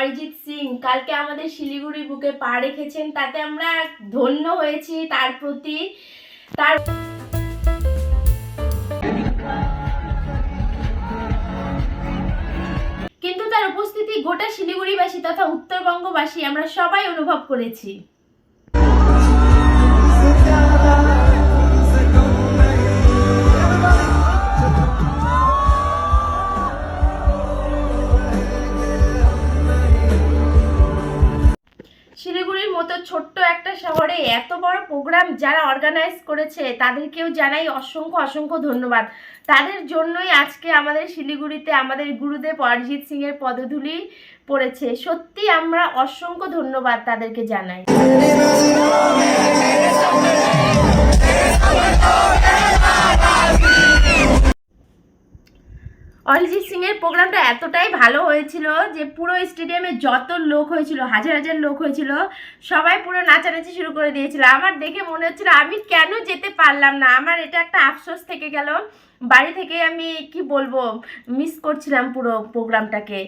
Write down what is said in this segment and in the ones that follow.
অরিজিৎ সিং কালকে আমাদের শিলিগুড়ি বুকে পা রেখেছেন, তাতে আমরা ধন্য হয়েছি তার প্রতি। তার কিন্তু তার উপস্থিতি গোটা শিলিগুড়িবাসী তথা উত্তরবঙ্গবাসী আমরা সবাই অনুভব করেছি। শিলিগুড়ির মতো ছোট্ট একটা শহরে এত বড় প্রোগ্রাম যারা অর্গানাইজ করেছে তাদেরকেও জানাই অসংখ্য অসংখ্য ধন্যবাদ। তাদের জন্যই আজকে আমাদের শিলিগুড়িতে আমাদের গুরুদেব অরিজিৎ সিং এর পদধূলি পড়েছে। সত্যি আমরা অসংখ্য ধন্যবাদ তাদেরকে জানাই। অরিজিৎ সিং এর প্রোগ্রামটা এতটাই ভালো হয়েছিল যে পুরো স্টেডিয়ামে যত লোক হয়েছিল, হাজার হাজার লোক হয়েছিল, সবাই পুরো নাচানাচি শুরু করে দিয়েছিল। আমার দেখে মনে হচ্ছিল আমি কেন যেতে পারলাম না। আমার এটা একটা আফসোস থেকে গেল। বাড়ি থেকে আমি কি বলবো, মিস করছিলাম পুরো প্রোগ্রামটাকে।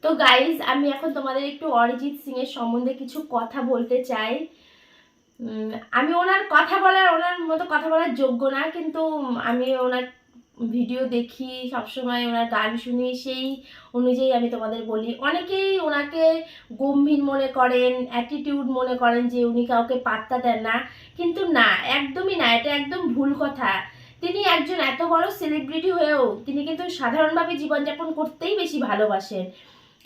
তো গাইজ, আমি এখন তোমাদের একটু অরিজিৎ সিং এর সম্বন্ধে কিছু কথা বলতে চাই। আমি ওনার মতো কথা বলার যোগ্য না, কিন্তু আমি ওনার ভিডিও দেখি, সবসময় ওনার গান শুনি, সেই অনুযায়ী আমি তোমাদের বলি। অনেকেই ওনাকে গম্ভীর মনে করেন, অ্যাটিটিউড মনে করেন যে উনি কাউকে পাত্তা দেন না, কিন্তু না, একদমই না, এটা একদম ভুল কথা। তিনি একজন এত বড় সেলিব্রিটি হয়েও তিনি কিন্তু সাধারণভাবে জীবনযাপন করতেই বেশি ভালোবাসেন।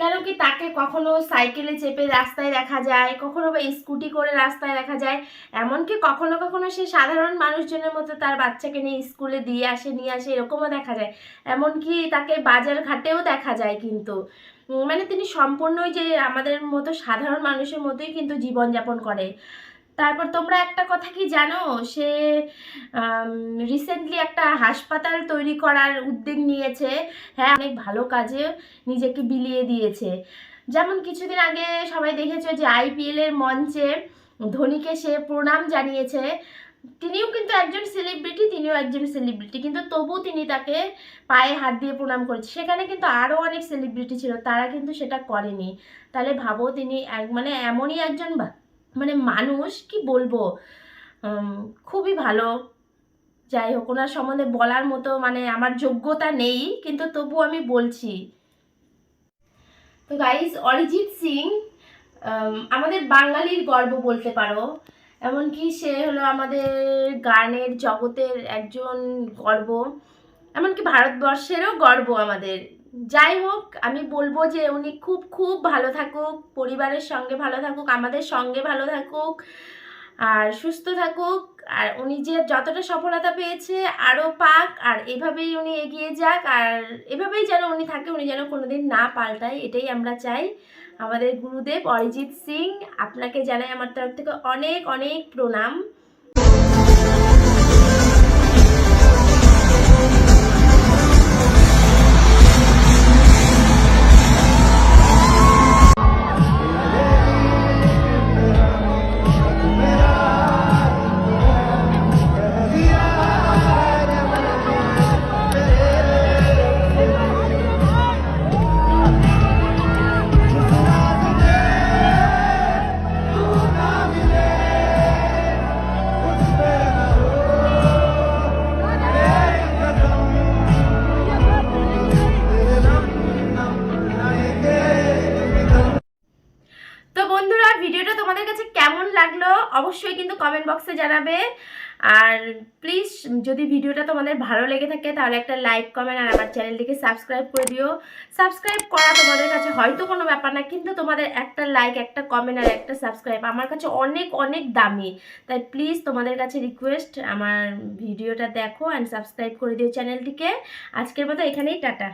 কেন কি, তাকে কখনো সাইকেলে চেপে রাস্তায় দেখা যায়, কখনো বা স্কুটি করে রাস্তায় দেখা যায়, এমনকি কখনো কখনো সে সাধারণ মানুষজনের মতো তার বাচ্চাকে নিয়ে স্কুলে দিয়ে আসে, নিয়ে আসে, এরকমও দেখা যায়। এমনকি তাকে বাজার ঘাটেও দেখা যায়। কিন্তু মানে তিনি সম্পূর্ণই যে আমাদের মতো সাধারণ মানুষের মতোই কিন্তু জীবনযাপন করে। তারপর তোমরা একটা কথা কি জানো, সে রিসেন্টলি একটা হাসপাতাল তৈরি করার উদ্যোগ নিয়েছে। হ্যাঁ, অনেক ভালো কাজে নিজেকে বিলিয়ে দিয়েছে। যেমন কিছুদিন আগে সবাই দেখেছো যে IPL এর মঞ্চে ধোনিকে সে প্রণাম জানিয়েছে। তিনিও কিন্তু একজন সেলিব্রিটি, কিন্তু তবু তিনি তাকে পায়ে হাত দিয়ে প্রণাম করেছে। সেখানে কিন্তু আরও অনেক সেলিব্রিটি ছিল, তারা কিন্তু সেটা করেনি। তাহলে ভাবো, তিনি মানে এমনই একজন মানে মানুষ, কি বলবো, খুবই ভালো। যাই হোক, ওনার সম্বন্ধে বলার মতো মানে আমার যোগ্যতা নেই, কিন্তু তবু আমি বলছি। তো গাইজ, অরিজিৎ সিং আমাদের বাঙালির গর্ব বলতে পারো। এমনকি সে হলো আমাদের গানের জগতের একজন গর্ব, এমনকি ভারতবর্ষেরও গর্ব আমাদের। যাই হোক, আমি বলবো যে উনি খুব খুব ভালো থাকুক, পরিবারের সঙ্গে ভালো থাকুক, আমাদের সঙ্গে ভালো থাকুক, আর সুস্থ থাকুক। আর উনি যে যতটা সফলতা পেয়েছে আরও পাক, আর এভাবেই উনি এগিয়ে যাক, আর এভাবেই যেন উনি থাকে, উনি যেন কোনোদিন না পাল্টায়, এটাই আমরা চাই। আমাদের গুরুদেব অরিজিৎ সিং, আপনাকে জানাই আমার তরফ থেকে অনেক অনেক প্রণাম। ভিডিওটা তোমাদের কাছে কেমন লাগলো অবশ্যই কিন্তু কমেন্ট বক্সে জানাবে। আর প্লিজ, যদি ভিডিওটা তোমাদের ভালো লেগে থাকে তাহলে একটা লাইক, কমেন্ট, আর আমার চ্যানেলটিকে সাবস্ক্রাইব করে দিও। সাবস্ক্রাইব করা তোমাদের কাছে হয়তো কোনো ব্যাপার না, কিন্তু তোমাদের একটা লাইক, একটা কমেন্ট আর একটা সাবস্ক্রাইব আমার কাছে অনেক অনেক দামি। তাই প্লিজ তোমাদের কাছে রিকোয়েস্ট, আমার ভিডিওটা দেখো অ্যান্ড সাবস্ক্রাইব করে দিও চ্যানেলটিকে। আজকের মতো এখানেই টাটা।